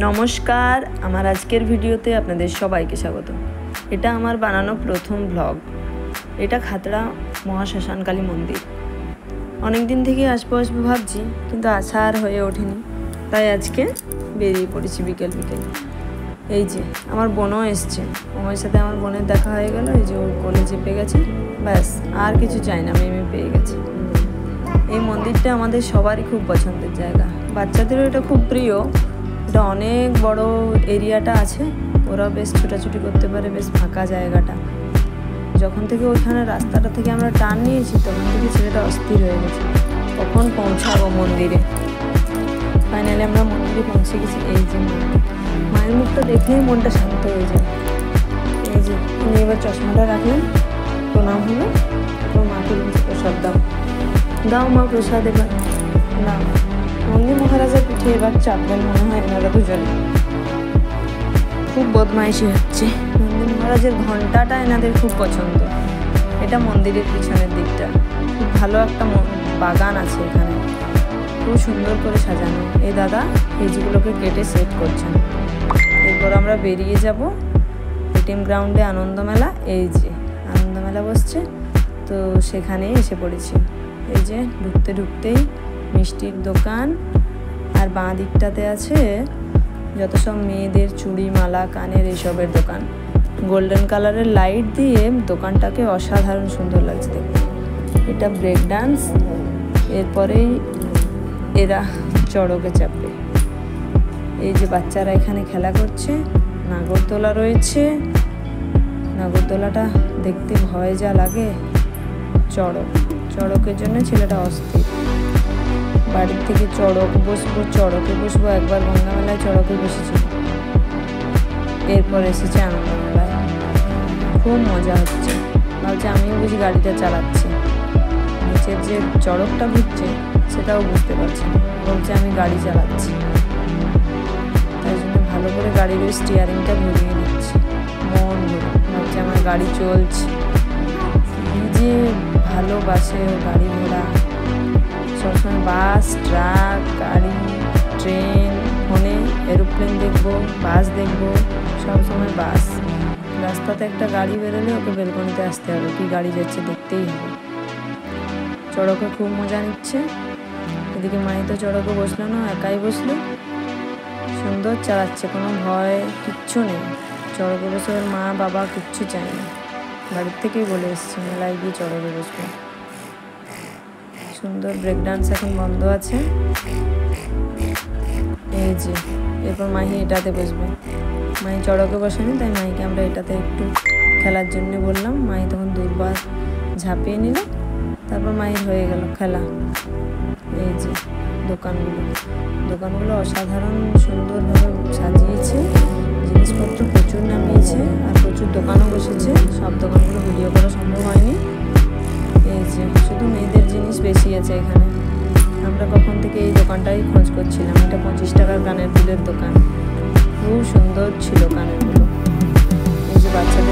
নমস্কার, আমার আজকের ভিডিওতে আপনাদের সবাইকে স্বাগত। এটা আমার বানানো প্রথম ব্লগ। এটা খাতড়া মহাশ্মশানকালী মন্দির। অনেক দিন থেকে আসবো ভাবছি, কিন্তু আসা আর হয়ে ওঠেনি, তাই আজকে বেরিয়ে পড়েছি বিকেল বিকেল। এই যে আমার বোনও এসছে, ওর সাথে আমার বোনের দেখা হয়ে গেল। এই যে ওর কোলে চেপে গেছে, ব্যাস আর কিছু চাই না, মেমে পেয়ে গেছে। এই মন্দিরটা আমাদের সবারই খুব পছন্দের জায়গা, বাচ্চাদেরও এটা খুব প্রিয়। এটা অনেক বড় এরিয়াটা আছে, ওরা বেশ ছোটাছুটি করতে পারে, বেশ ফাঁকা জায়গাটা। যখন থেকে ওইখানে রাস্তাটা থেকে আমরা টার্ন নিয়েছি, তখন থেকে ছেলেটা অস্থির হয়ে গেছে কখন পৌঁছাবো মন্দিরে। ফাইনালি আমরা মন্দিরে পৌঁছে গেছি। এই যে মায়ের মুখটা দেখলেই মনটা শান্ত হয়ে যায়। এই যে উনি এবার চশমাটা রাখলেন, প্রণাম হলো, তো মাকে বলছে প্রসাদ দাও, দাও মা প্রসাদ এবার দাও। নন্দী মহারাজের পিঠে এবার চাপবেন মনে হয় এনারা দুজনে। খুব বদমাইশি হচ্ছে। নন্দী মহারাজের ঘন্টাটা এনাদের খুব পছন্দ। এটা মন্দিরের পিছনের দিকটা, খুব ভালো একটা বাগান আছে এখানে, খুব সুন্দর করে সাজানো। এই দাদা এইগুলোকে কেটে সেট করছেন। এরপর আমরা বেরিয়ে যাব এটিএম গ্রাউন্ডে আনন্দমেলা। এই যে আনন্দমেলা বসছে, তো সেখানেই এসে পড়েছি। এই যে ঢুকতে ঢুকতেই মিষ্টির দোকান, আর বাঁ দিকটাতে আছে যত সব মেয়েদের চুড়ি, মালা, কানের এইসবের দোকান। গোল্ডেন কালারের লাইট দিয়ে দোকানটাকে অসাধারণ সুন্দর লাগছে দেখতে। এটা ব্রেক ডান্স, এরপরেই এরা চড়কে চাপবে। এই যে বাচ্চারা এখানে খেলা করছে, নাগরদোলা রয়েছে। নাগরদোলাটা দেখতে ভয় যা লাগে। চড়কের জন্য ছেলেটা অস্থির। বাড়ির থেকে চড়কে বসবো। একবার গঙ্গা মেলায় চড়কে বসেছিল, এরপর এসেছে আনন্দ মেলায়। খুব মজা হচ্ছে। ভাবছি আমিও বুঝি গাড়িটা চালাচ্ছি। নিচের যে চড়কটা ঘুরছে সেটাও বুঝতে পারছি না, বলছে আমি গাড়ি চালাচ্ছি। তাই জন্য ভালো করে গাড়ির ওই স্টিয়ারিংটা ঘুরিয়ে নিচ্ছি মন ভরে। ভাবছি আমার গাড়ি চলছে। কি যে ভালোবাসে ও গাড়ি ঘোড়া। সবসময় বাস, ট্রাক, গাড়ি, ট্রেন, ফোনে এরোপ্লেন দেখবো, বাস দেখবো, সবসময় বাস। রাস্তাতে একটা গাড়ি বেরোলে ওকে বেলকনিতে আসতে হবে, কি গাড়ি যাচ্ছে দেখতেই হবে। চড়কে খুব মজা নিচ্ছে। এদিকে মাই তো চড়কে বসলো না, একাই বসলো, সুন্দর চালাচ্ছে, কোনো ভয় কিচ্ছু নেই। চড়কে বসে ওর মা বাবা কিচ্ছু চায় না, বাড়ির থেকেই বলে এসছে মেলায় গিয়ে চড়কে বসবে। সুন্দর ব্রেক ডান্স এখন বন্ধ আছে। এই যে এরপর মাহি এটাতে বসবে। মাহি চড়কে বসেনি, তাই মাহিকে আমরা এটাতে একটু খেলার জন্য বললাম। মাহি তখন দুর্বার ঝাঁপিয়ে নিল, তারপর মাহির হয়ে গেল খেলা। এই যে দোকানগুলো অসাধারণ সুন্দরভাবে সাজিয়েছে, জিনিসপত্র প্রচুর নামিয়েছে, আর প্রচুর দোকানও বসেছে। সব দোকানগুলো ভিডিও করা সম্ভব হয়নি। এই যে শুধু মেয়েদের জিনিস বেশি আছে এখানে। আমরা কখন থেকে এই দোকানটাই খোঁজ করছিলাম। এটা 25 টাকার কানের দুলের দোকান, খুব সুন্দর ছিল কানেরগুলো। এই যে বাচ্চাদের